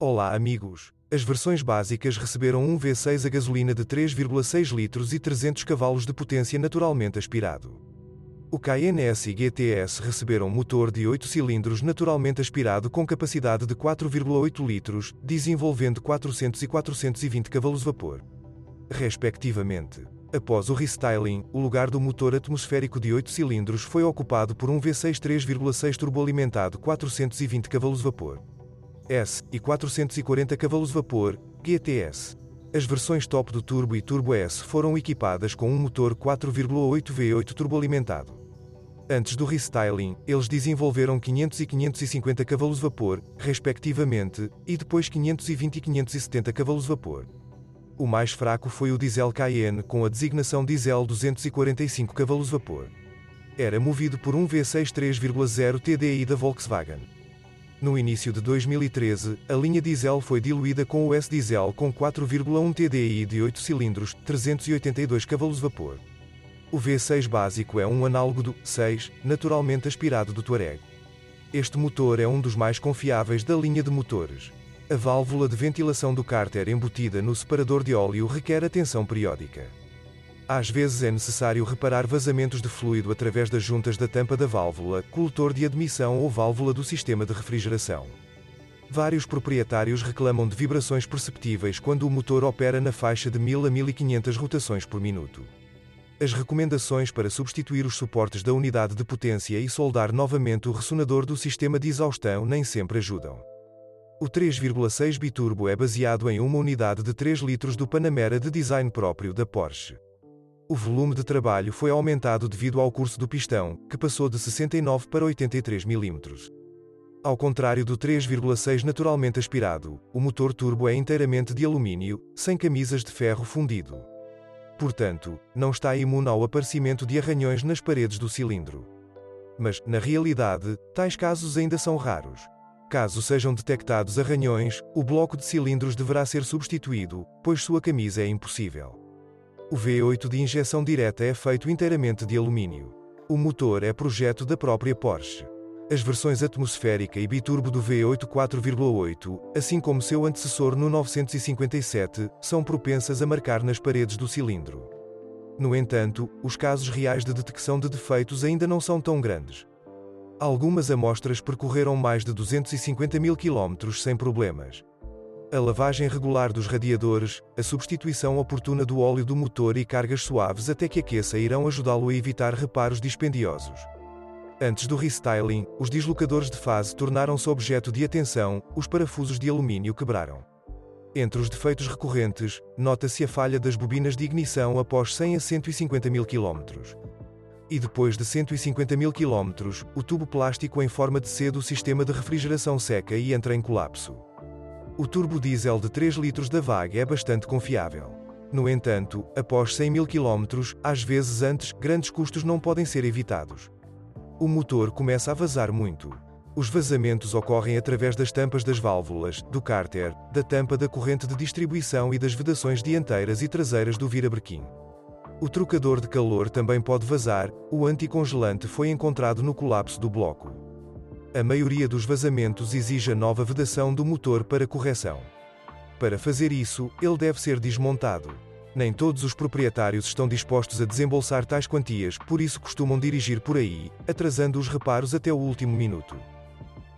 Olá amigos! As versões básicas receberam um V6 a gasolina de 3,6 litros e 300 cavalos de potência naturalmente aspirado. O Cayenne S e GTS receberam motor de 8 cilindros naturalmente aspirado com capacidade de 4,8 litros, desenvolvendo 400 e 420 cavalos de vapor, respectivamente. Após o restyling, o lugar do motor atmosférico de 8 cilindros foi ocupado por um V6 3,6 turboalimentado 420 cavalos de vapor S e 440 cavalos de vapor GTS. As versões top do Turbo e Turbo S foram equipadas com um motor 4,8 V8 turboalimentado. Antes do restyling, eles desenvolveram 500 e 550 cavalos de vapor, respectivamente, e depois 520 e 570 cavalos de vapor. O mais fraco foi o diesel Cayenne com a designação diesel 245 cavalos de vapor. Era movido por um V6 3,0 TDI da Volkswagen. No início de 2013, a linha diesel foi diluída com o S-Diesel com 4,1 TDI de 8 cilindros, 382 cavalos de vapor. O V6 básico é um análogo do 6, naturalmente aspirado do Touareg. Este motor é um dos mais confiáveis da linha de motores. A válvula de ventilação do cárter embutida no separador de óleo requer atenção periódica. Às vezes é necessário reparar vazamentos de fluido através das juntas da tampa da válvula, coletor de admissão ou válvula do sistema de refrigeração. Vários proprietários reclamam de vibrações perceptíveis quando o motor opera na faixa de 1000 a 1500 rotações por minuto. As recomendações para substituir os suportes da unidade de potência e soldar novamente o ressonador do sistema de exaustão nem sempre ajudam. O 3,6 biturbo é baseado em uma unidade de 3 litros do Panamera de design próprio da Porsche. O volume de trabalho foi aumentado devido ao curso do pistão, que passou de 69 para 83 mm. Ao contrário do 3,6 naturalmente aspirado, o motor turbo é inteiramente de alumínio, sem camisas de ferro fundido. Portanto, não está imune ao aparecimento de arranhões nas paredes do cilindro. Mas, na realidade, tais casos ainda são raros. Caso sejam detectados arranhões, o bloco de cilindros deverá ser substituído, pois sua camisa é impossível. O V8 de injeção direta é feito inteiramente de alumínio. O motor é projeto da própria Porsche. As versões atmosférica e biturbo do V8 4,8, assim como seu antecessor no 957, são propensas a marcar nas paredes do cilindro. No entanto, os casos reais de detecção de defeitos ainda não são tão grandes. Algumas amostras percorreram mais de 250 mil km sem problemas. A lavagem regular dos radiadores, a substituição oportuna do óleo do motor e cargas suaves até que aqueça irão ajudá-lo a evitar reparos dispendiosos. Antes do restyling, os deslocadores de fase tornaram-se objeto de atenção, os parafusos de alumínio quebraram. Entre os defeitos recorrentes, nota-se a falha das bobinas de ignição após 100 a 150 mil km. E depois de 150 mil km, o tubo plástico em forma de C do sistema de refrigeração seca e entra em colapso. O turbo diesel de 3 litros da VAG é bastante confiável. No entanto, após 100 mil km, às vezes antes, grandes custos não podem ser evitados. O motor começa a vazar muito. Os vazamentos ocorrem através das tampas das válvulas, do cárter, da tampa da corrente de distribuição e das vedações dianteiras e traseiras do virabrequim. O trocador de calor também pode vazar, o anticongelante foi encontrado no colapso do bloco. A maioria dos vazamentos exige a nova vedação do motor para correção. Para fazer isso, ele deve ser desmontado. Nem todos os proprietários estão dispostos a desembolsar tais quantias, por isso costumam dirigir por aí, atrasando os reparos até o último minuto.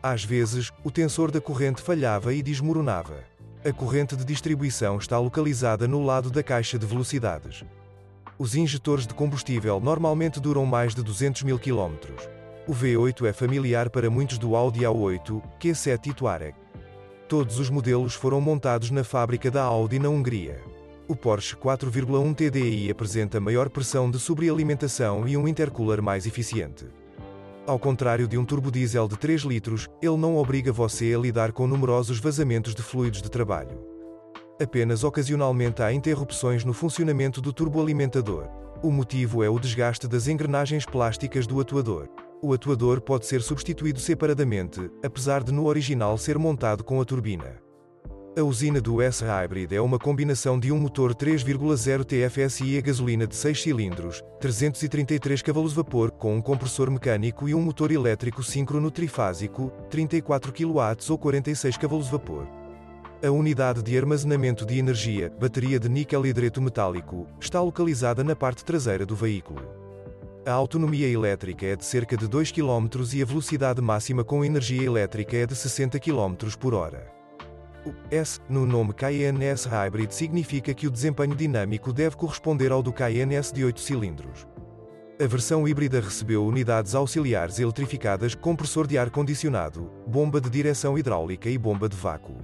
Às vezes, o tensor da corrente falhava e desmoronava. A corrente de distribuição está localizada no lado da caixa de velocidades. Os injetores de combustível normalmente duram mais de 200 mil km. O V8 é familiar para muitos do Audi A8, Q7 e Touareg. Todos os modelos foram montados na fábrica da Audi na Hungria. O Porsche 4,1 TDI apresenta maior pressão de sobrealimentação e um intercooler mais eficiente. Ao contrário de um turbodiesel de 3 litros, ele não obriga você a lidar com numerosos vazamentos de fluidos de trabalho. Apenas ocasionalmente há interrupções no funcionamento do turboalimentador. O motivo é o desgaste das engrenagens plásticas do atuador. O atuador pode ser substituído separadamente, apesar de no original ser montado com a turbina. A usina do S-Hybrid é uma combinação de um motor 3,0 TFSI a gasolina de 6 cilindros, 333 cavalos de vapor, com um compressor mecânico e um motor elétrico síncrono trifásico, 34 kW ou 46 cavalos de vapor. A unidade de armazenamento de energia, bateria de níquel hidreto metálico, está localizada na parte traseira do veículo. A autonomia elétrica é de cerca de 2 km e a velocidade máxima com energia elétrica é de 60 km por hora. O S, no nome Cayenne S Hybrid, significa que o desempenho dinâmico deve corresponder ao do Cayenne S de 8 cilindros. A versão híbrida recebeu unidades auxiliares eletrificadas, compressor de ar-condicionado, bomba de direção hidráulica e bomba de vácuo.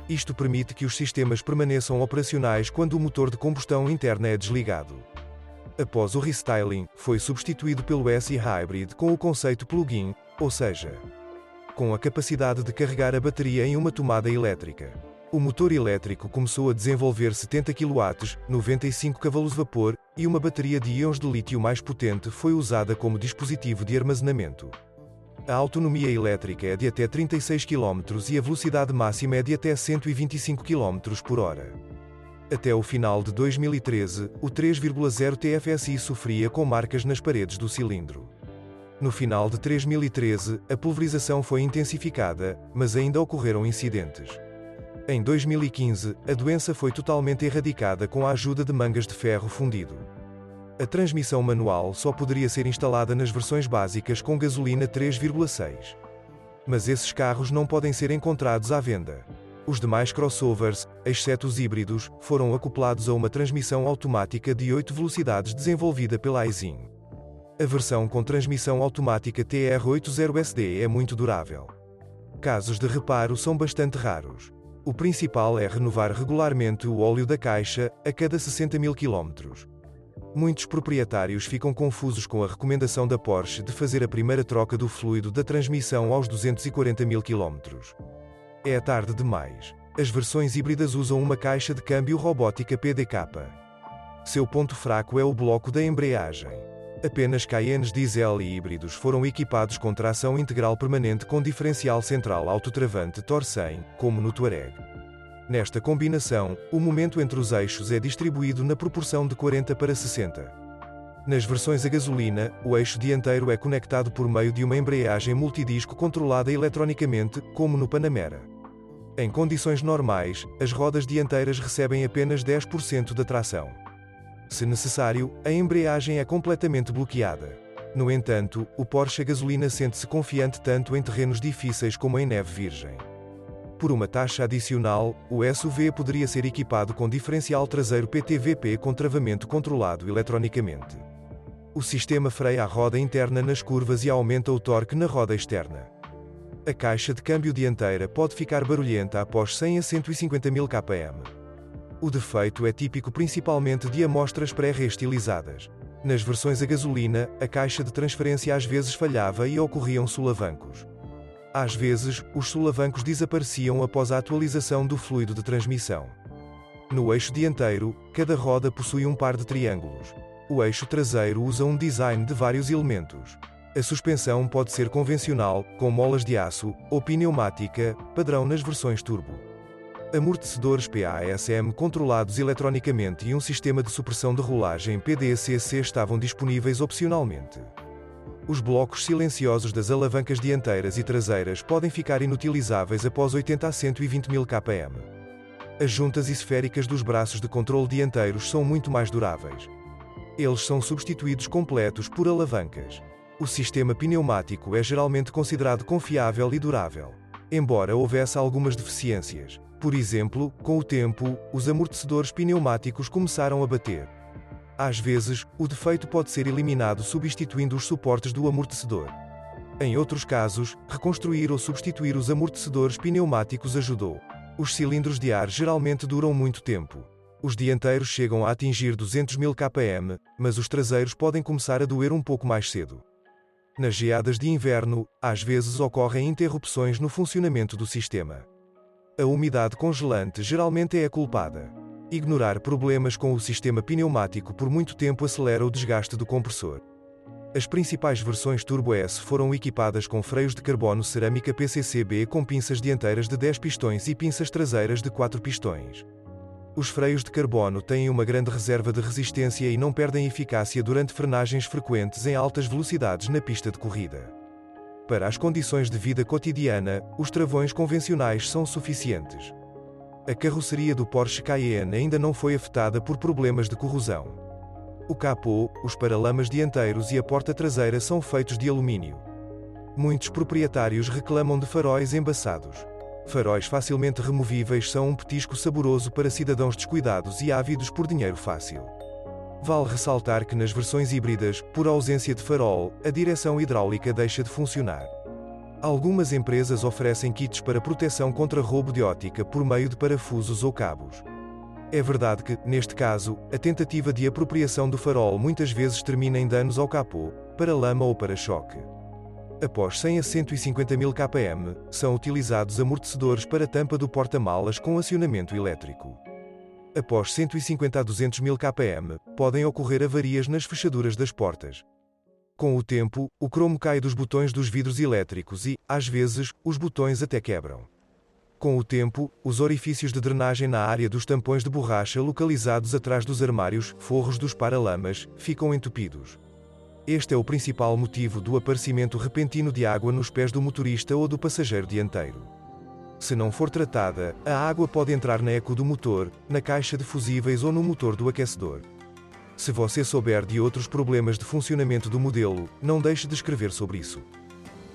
Isto permite que os sistemas permaneçam operacionais quando o motor de combustão interna é desligado. Após o restyling, foi substituído pelo S Hybrid com o conceito plug-in, ou seja, com a capacidade de carregar a bateria em uma tomada elétrica. O motor elétrico começou a desenvolver 70 kW, 95 cavalos-vapor, e uma bateria de íons de lítio mais potente foi usada como dispositivo de armazenamento. A autonomia elétrica é de até 36 km e a velocidade máxima é de até 125 km por hora. Até o final de 2013, o 3.0 TFSI sofria com marcas nas paredes do cilindro. No final de 2013, a pulverização foi intensificada, mas ainda ocorreram incidentes. Em 2015, a doença foi totalmente erradicada com a ajuda de mangas de ferro fundido. A transmissão manual só poderia ser instalada nas versões básicas com gasolina 3,6. Mas esses carros não podem ser encontrados à venda. Os demais crossovers, exceto os híbridos, foram acoplados a uma transmissão automática de 8 velocidades desenvolvida pela Aisin. A versão com transmissão automática TR80SD é muito durável. Casos de reparo são bastante raros. O principal é renovar regularmente o óleo da caixa, a cada 60.000 km. Muitos proprietários ficam confusos com a recomendação da Porsche de fazer a primeira troca do fluido da transmissão aos 240.000 km. É tarde demais. As versões híbridas usam uma caixa de câmbio robótica PDK. Seu ponto fraco é o bloco da embreagem. Apenas Cayennes diesel e híbridos foram equipados com tração integral permanente com diferencial central autotravante Torsen, como no Touareg. Nesta combinação, o momento entre os eixos é distribuído na proporção de 40:60. Nas versões a gasolina, o eixo dianteiro é conectado por meio de uma embreagem multidisco controlada eletronicamente, como no Panamera. Em condições normais, as rodas dianteiras recebem apenas 10% da tração. Se necessário, a embreagem é completamente bloqueada. No entanto, o Porsche a gasolina sente-se confiante tanto em terrenos difíceis como em neve virgem. Por uma taxa adicional, o SUV poderia ser equipado com diferencial traseiro PTVP com travamento controlado eletronicamente. O sistema freia a roda interna nas curvas e aumenta o torque na roda externa. A caixa de câmbio dianteira pode ficar barulhenta após 100 a 150.000 km. O defeito é típico principalmente de amostras pré-reestilizadas. Nas versões a gasolina, a caixa de transferência às vezes falhava e ocorriam solavancos. Às vezes, os solavancos desapareciam após a atualização do fluido de transmissão. No eixo dianteiro, cada roda possui um par de triângulos. O eixo traseiro usa um design de vários elementos. A suspensão pode ser convencional, com molas de aço, ou pneumática, padrão nas versões turbo. Amortecedores PASM controlados eletronicamente e um sistema de supressão de rolagem PDCC estavam disponíveis opcionalmente. Os blocos silenciosos das alavancas dianteiras e traseiras podem ficar inutilizáveis após 80 a 120.000 km. As juntas esféricas dos braços de controle dianteiros são muito mais duráveis. Eles são substituídos completos por alavancas. O sistema pneumático é geralmente considerado confiável e durável, embora houvesse algumas deficiências. Por exemplo, com o tempo, os amortecedores pneumáticos começaram a bater. Às vezes, o defeito pode ser eliminado substituindo os suportes do amortecedor. Em outros casos, reconstruir ou substituir os amortecedores pneumáticos ajudou. Os cilindros de ar geralmente duram muito tempo. Os dianteiros chegam a atingir 200.000 km, mas os traseiros podem começar a doer um pouco mais cedo. Nas geadas de inverno, às vezes ocorrem interrupções no funcionamento do sistema. A umidade congelante geralmente é a culpada. Ignorar problemas com o sistema pneumático por muito tempo acelera o desgaste do compressor. As principais versões Turbo S foram equipadas com freios de carbono cerâmica PCCB com pinças dianteiras de 10 pistões e pinças traseiras de 4 pistões. Os freios de carbono têm uma grande reserva de resistência e não perdem eficácia durante frenagens frequentes em altas velocidades na pista de corrida. Para as condições de vida cotidiana, os travões convencionais são suficientes. A carroceria do Porsche Cayenne ainda não foi afetada por problemas de corrosão. O capô, os paralamas dianteiros e a porta traseira são feitos de alumínio. Muitos proprietários reclamam de faróis embaçados. Faróis facilmente removíveis são um petisco saboroso para cidadãos descuidados e ávidos por dinheiro fácil. Vale ressaltar que nas versões híbridas, por ausência de farol, a direção hidráulica deixa de funcionar. Algumas empresas oferecem kits para proteção contra roubo de ótica por meio de parafusos ou cabos. É verdade que, neste caso, a tentativa de apropriação do farol muitas vezes termina em danos ao capô, paralama ou para-choque. Após 100 a 150 mil km, são utilizados amortecedores para tampa do porta-malas com acionamento elétrico. Após 150 a 200 mil km, podem ocorrer avarias nas fechaduras das portas. Com o tempo, o cromo cai dos botões dos vidros elétricos e, às vezes, os botões até quebram. Com o tempo, os orifícios de drenagem na área dos tampões de borracha localizados atrás dos armários, forros dos paralamas, ficam entupidos. Este é o principal motivo do aparecimento repentino de água nos pés do motorista ou do passageiro dianteiro. Se não for tratada, a água pode entrar na eco do motor, na caixa de fusíveis ou no motor do aquecedor. Se você souber de outros problemas de funcionamento do modelo, não deixe de escrever sobre isso.